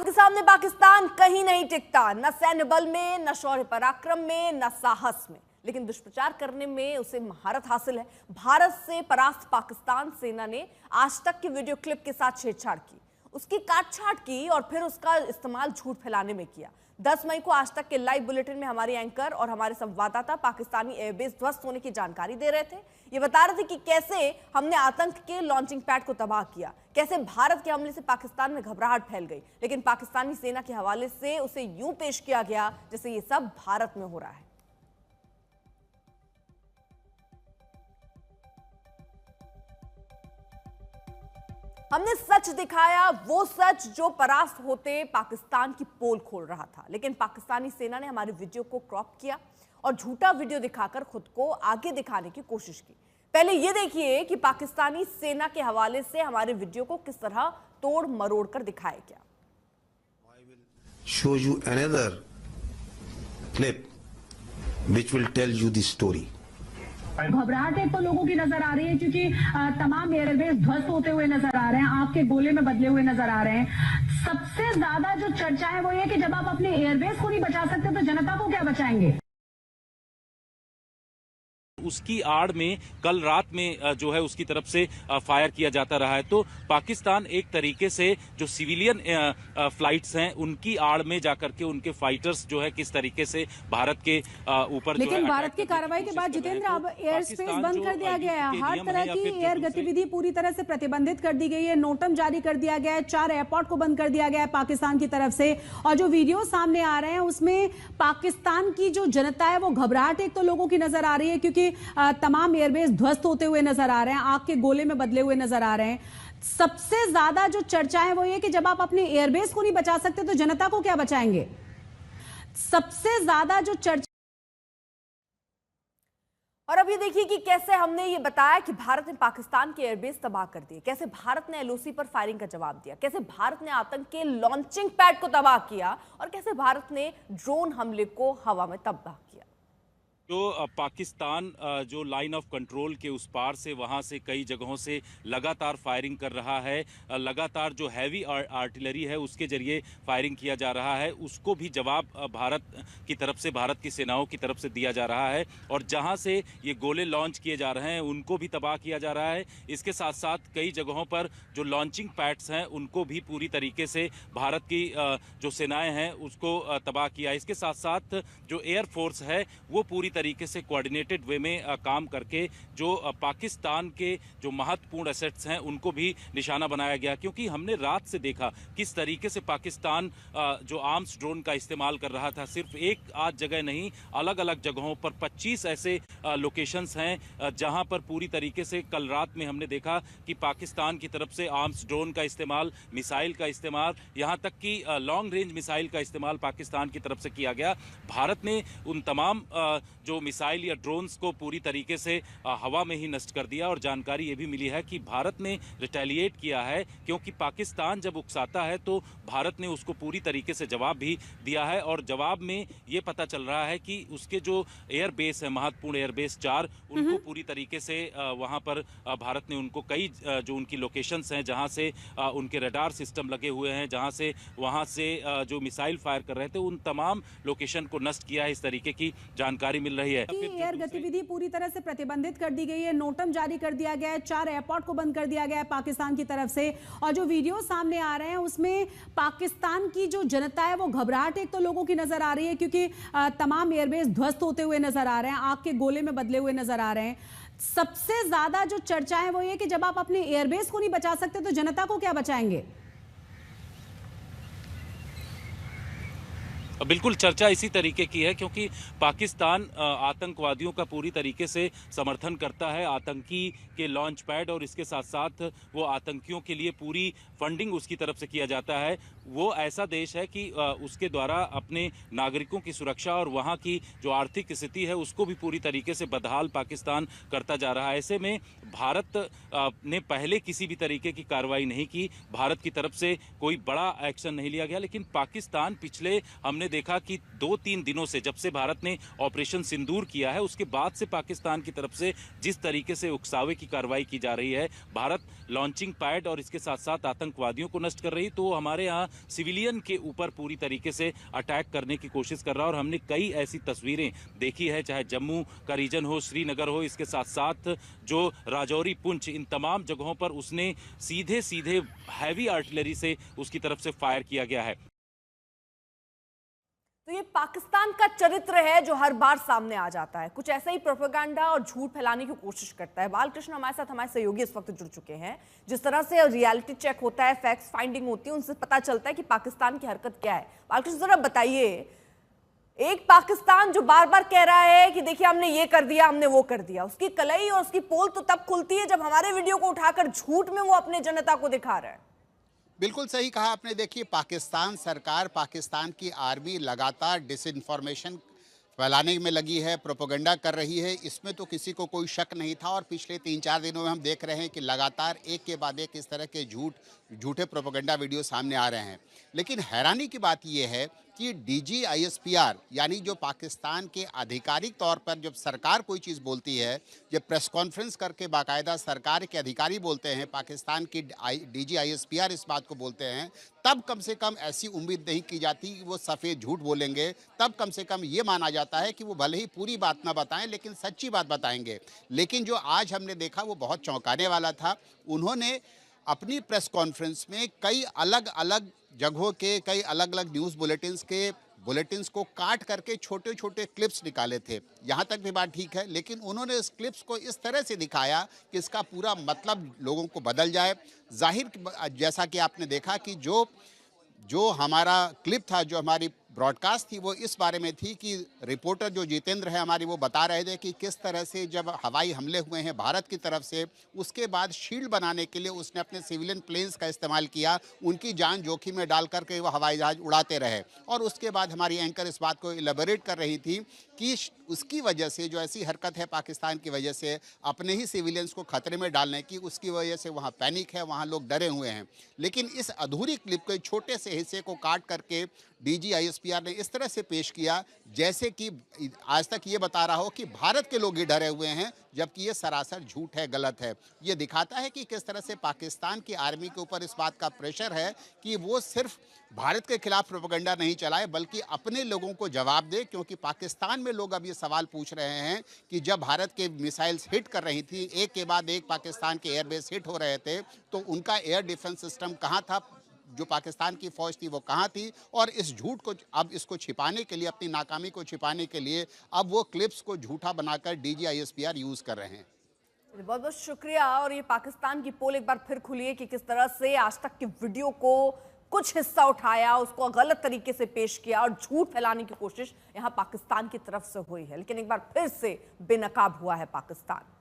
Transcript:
के सामने पाकिस्तान कहीं नहीं टिकता, न सैन्य बल में, न शौर्य पराक्रम में, न साहस में, लेकिन दुष्प्रचार करने में उसे महारत हासिल है। भारत से परास्त पाकिस्तान सेना ने आज तक की वीडियो क्लिप के साथ छेड़छाड़ की, उसकी काटछाट की और फिर उसका इस्तेमाल झूठ फैलाने में किया। 10 मई को आज तक के लाइव बुलेटिन में हमारी एंकर और हमारे संवाददाता पाकिस्तानी एयरबेस ध्वस्त होने की जानकारी दे रहे थे। ये बता रहे थे कि कैसे हमने आतंक के लॉन्चिंग पैड को तबाह किया, कैसे भारत के हमले से पाकिस्तान में घबराहट फैल गई, लेकिन पाकिस्तानी सेना के हवाले से उसे यूं पेश किया गया जैसे ये सब भारत में हो रहा है। हमने सच दिखाया, वो सच जो परास्त होते पाकिस्तान की पोल खोल रहा था, लेकिन पाकिस्तानी सेना ने हमारे वीडियो को क्रॉप किया और झूठा वीडियो दिखाकर खुद को आगे दिखाने की कोशिश की। पहले ये देखिए कि पाकिस्तानी सेना के हवाले से हमारे वीडियो को किस तरह तोड़ मरोड़ कर दिखाया गया। I will show you another clip which will tell you the story. घबराहट तो लोगों की नजर आ रही है क्योंकि तमाम एयरबेस ध्वस्त होते हुए नजर आ रहे हैं, आग के गोले में बदले हुए नजर आ रहे हैं। सबसे ज्यादा जो चर्चा है वो ये कि जब आप अपने एयरबेस को नहीं बचा सकते तो जनता को क्या बचाएंगे। उसकी आड़ में कल रात में जो है उसकी तरफ से फायर किया जाता रहा है। तो पाकिस्तान एक तरीके से जो सिविलियन फ्लाइट्स हैं उनकी आड़ में जाकर के उनके फाइटर्स जो है किस तरीके से भारत के ऊपर, लेकिन भारत की कार्रवाई के बाद जितेंद्र अब एयर स्पेस बंद कर दिया गया है, हर तरह की एयर गतिविधि पूरी तरह से प्रतिबंधित कर दी गई है, नोटम जारी कर दिया गया है, 4 एयरपोर्ट को बंद कर दिया गया है पाकिस्तान की तरफ से। और जो वीडियो सामने आ रहे हैं उसमें पाकिस्तान की जो जनता है वो घबराहट एक तो लोगों की नजर आ रही है क्योंकि तमाम एयरबेस ध्वस्त होते हुए नजर आ रहे हैं, आग के गोले में बदले हुए नजर आ रहे हैं। सबसे ज्यादा जो चर्चा है वो ये कि जब आप अपने एयरबेस को नहीं बचा सकते तो जनता को क्या बचाएंगे। सबसे ज्यादा जो चर्चा। और अब ये देखिए कि कैसे हमने ये बताया कि भारत ने पाकिस्तान के एयरबेस तबाह कर दिए, कैसे भारत ने एलओसी पर फायरिंग का जवाब दिया, कैसे भारत ने आतंक के लॉन्चिंग पैड को तबाह किया और कैसे भारत ने ड्रोन हमले को हवा में तबाह किया। जो पाकिस्तान जो लाइन ऑफ कंट्रोल के उस पार से वहां से कई जगहों से लगातार फायरिंग कर रहा है, लगातार जो हैवी आर्टिलरी है उसके जरिए फायरिंग किया जा रहा है, उसको भी जवाब भारत की तरफ से, भारत की सेनाओं की तरफ से दिया जा रहा है। और जहां से ये गोले लॉन्च किए जा रहे हैं उनको भी तबाह किया जा रहा है। इसके साथ साथ कई जगहों पर जो लॉन्चिंग पैड्स हैं उनको भी पूरी तरीके से भारत की जो सेनाएं हैं उसको तबाह किया। इसके साथ साथ जो एयरफोर्स है वो पूरी तरीके से कोऑर्डिनेटेड वे में काम करके जो पाकिस्तान के जो महत्वपूर्ण एसेट्स हैं उनको भी निशाना बनाया गया, क्योंकि हमने रात से देखा किस तरीके से पाकिस्तान जो आर्म्स ड्रोन का इस्तेमाल कर रहा था। सिर्फ एक आध जगह नहीं, अलग अलग जगहों पर 25 ऐसे लोकेशंस हैं जहां पर पूरी तरीके से कल रात में हमने देखा कि पाकिस्तान की तरफ से आर्म्स ड्रोन का इस्तेमाल, मिसाइल का इस्तेमाल, यहां तक कि लॉन्ग रेंज मिसाइल का इस्तेमाल पाकिस्तान की तरफ से किया गया। भारत ने उन तमाम जो मिसाइल या ड्रोन्स को पूरी तरीके से हवा में ही नष्ट कर दिया। और जानकारी ये भी मिली है कि भारत ने रिटेलिएट किया है, क्योंकि पाकिस्तान जब उकसाता है तो भारत ने उसको पूरी तरीके से जवाब भी दिया है। और जवाब में ये पता चल रहा है कि उसके जो एयरबेस है, महत्वपूर्ण एयरबेस 4, उनको पूरी तरीके से वहां पर भारत ने उनको कई जो उनकी लोकेशंस हैं जहां से उनके रडार सिस्टम लगे हुए हैं, जहां से वहां से जो मिसाइल फायर कर रहे थे, उन तमाम लोकेशन को नष्ट किया है। इस तरीके की जानकारी मिल रही है। एयर गतिविधि पूरी तरह से प्रतिबंधित कर दी गई है, नोटम जारी कर दिया गया है, 4 एयरपोर्ट को बंद कर दिया गया है पाकिस्तान की तरफ से। और जो वीडियो सामने आ रहे हैं उसमें पाकिस्तान की जो जनता है वो घबराहट एक तो लोगों की नजर आ रही है क्योंकि तमाम एयरबेस ध्वस्त होते हुए नजर आ रहे हैं, आग के गोले में बदले हुए नजर आ रहे हैं। सबसे ज्यादा जो चर्चा है वो ये कि जब आप अपने एयरबेस को नहीं बचा सकते तो जनता को क्या बचाएंगे। बिल्कुल चर्चा इसी तरीके की है, क्योंकि पाकिस्तान आतंकवादियों का पूरी तरीके से समर्थन करता है, आतंकी के लॉन्च पैड, और इसके साथ साथ वो आतंकियों के लिए पूरी फंडिंग उसकी तरफ से किया जाता है। वो ऐसा देश है कि उसके द्वारा अपने नागरिकों की सुरक्षा और वहाँ की जो आर्थिक स्थिति है उसको भी पूरी तरीके से बदहाल पाकिस्तान करता जा रहा है। ऐसे में भारत ने पहले किसी भी तरीके की कार्रवाई नहीं की, भारत की तरफ से कोई बड़ा एक्शन नहीं लिया गया, लेकिन पाकिस्तान पिछले हमने देखा कि 2-3 दिनों से, जब से भारत ने ऑपरेशन सिंदूर किया है उसके बाद से पाकिस्तान की तरफ से जिस तरीके से उकसावे की कार्रवाई की जा रही है, भारत लॉन्चिंग पैड और इसके साथ साथ आतंकवादियों को नष्ट कर रही, तो हमारे यहाँ सिविलियन के ऊपर पूरी तरीके से अटैक करने की कोशिश कर रहा है। और हमने कई ऐसी तस्वीरें देखी है, चाहे जम्मू का रीजन हो, श्रीनगर हो, इसके साथ साथ जो राजौरी, पुंछ, इन तमाम जगहों पर उसने सीधे सीधे हैवी आर्टिलरी से उसकी तरफ से फायर किया गया है। तो ये पाकिस्तान का चरित्र है जो हर बार सामने आ जाता है, कुछ ऐसा ही प्रोपेगेंडा और झूठ फैलाने की कोशिश करता है। बालकृष्ण हमारे साथ, हमारे सहयोगी इस वक्त जुड़ चुके हैं। जिस तरह से रियलिटी चेक होता है, फैक्ट्स फाइंडिंग होती है, उनसे पता चलता है कि पाकिस्तान की हरकत क्या है। बालकृष्ण जरा बताइए, एक पाकिस्तान जो बार बार कह रहा है कि देखिए हमने ये कर दिया, हमने वो कर दिया, उसकी कलई और उसकी पोल तो तब खुलती है जब हमारे वीडियो को उठाकर झूठ में वो अपने जनता को दिखा रहा है। बिल्कुल सही कहा आपने। देखिए, पाकिस्तान सरकार, पाकिस्तान की आर्मी लगातार डिसइंफॉर्मेशन फैलाने में लगी है, प्रोपेगेंडा कर रही है, इसमें तो किसी को कोई शक नहीं था। और पिछले 3-4 दिनों में हम देख रहे हैं कि लगातार एक के बाद एक इस तरह के झूठे प्रोपेगेंडा वीडियो सामने आ रहे हैं। लेकिन हैरानी की बात यह है कि DGISPR यानी जो पाकिस्तान के आधिकारिक तौर पर जब सरकार कोई चीज़ बोलती है, जब प्रेस कॉन्फ्रेंस करके बाकायदा सरकार के अधिकारी बोलते हैं, पाकिस्तान की DGISPR इस बात को बोलते हैं, तब कम से कम ऐसी उम्मीद नहीं की जाती कि वो सफ़ेद झूठ बोलेंगे। तब कम से कम ये माना जाता है कि वो भले ही पूरी बात ना बताएं लेकिन सच्ची बात बताएंगे। लेकिन जो आज हमने देखा वो बहुत चौंकाने वाला था। उन्होंने अपनी प्रेस कॉन्फ्रेंस में कई अलग अलग जगहों के, कई अलग अलग न्यूज़ बुलेटिन्स को काट करके छोटे छोटे क्लिप्स निकाले थे। यहाँ तक भी बात ठीक है, लेकिन उन्होंने इस क्लिप्स को इस तरह से दिखाया कि इसका पूरा मतलब लोगों को बदल जाए। जाहिर जैसा कि आपने देखा कि जो हमारा क्लिप था, जो हमारी ब्रॉडकास्ट थी, वो इस बारे में थी कि रिपोर्टर जो जितेंद्र है हमारी, वो बता रहे थे कि किस तरह से जब हवाई हमले हुए हैं भारत की तरफ से, उसके बाद शील्ड बनाने के लिए उसने अपने सिविलियन प्लेन्स का इस्तेमाल किया, उनकी जान जोखिम में डाल करके वो हवाई जहाज उड़ाते रहे। और उसके बाद हमारी एंकर इस बात को इलेबोरेट कर रही थी कि उसकी वजह से, जो ऐसी हरकत है पाकिस्तान की वजह से अपने ही सिविलियंस को खतरे में डालने की, उसकी वजह से वहाँ पैनिक है, वहाँ लोग डरे हुए हैं। लेकिन इस अधूरी क्लिप के छोटे से हिस्से को काट करके DGISPR ने इस तरह से पेश किया जैसे कि आज तक ये बता रहा हो कि भारत के लोग ही डरे हुए हैं, जबकि ये सरासर झूठ है, गलत है। ये दिखाता है कि किस तरह से पाकिस्तान की आर्मी के ऊपर इस बात का प्रेशर है कि वो सिर्फ भारत के खिलाफ प्रोपेगेंडा नहीं चलाए बल्कि अपने लोगों को जवाब दे। क्योंकि पाकिस्तान में लोग अब ये सवाल पूछ रहे हैं कि जब भारत के मिसाइल्स हिट कर रही थी, एक के बाद एक पाकिस्तान के एयरबेस हिट हो रहे थे, तो उनका एयर डिफेंस सिस्टम कहाँ था, जो पाकिस्तान की फौज थी वो कहाँ थी। और इस झूठ को, अब इसको छिपाने के लिए, अपनी नाकामी को छिपाने के लिए, अब वो क्लिप्स को झूठा बनाकर DGISPR यूज कर रहे हैं। बहुत बहुत शुक्रिया। और ये पाकिस्तान की पोल एक बार फिर खुली है कि किस तरह से आज तक की वीडियो को कुछ हिस्सा उठाया, उसको गलत तरीके से पेश किया और झूठ फैलाने की कोशिश यहां पाकिस्तान की तरफ से हुई है। लेकिन एक बार फिर से बेनकाब हुआ है पाकिस्तान।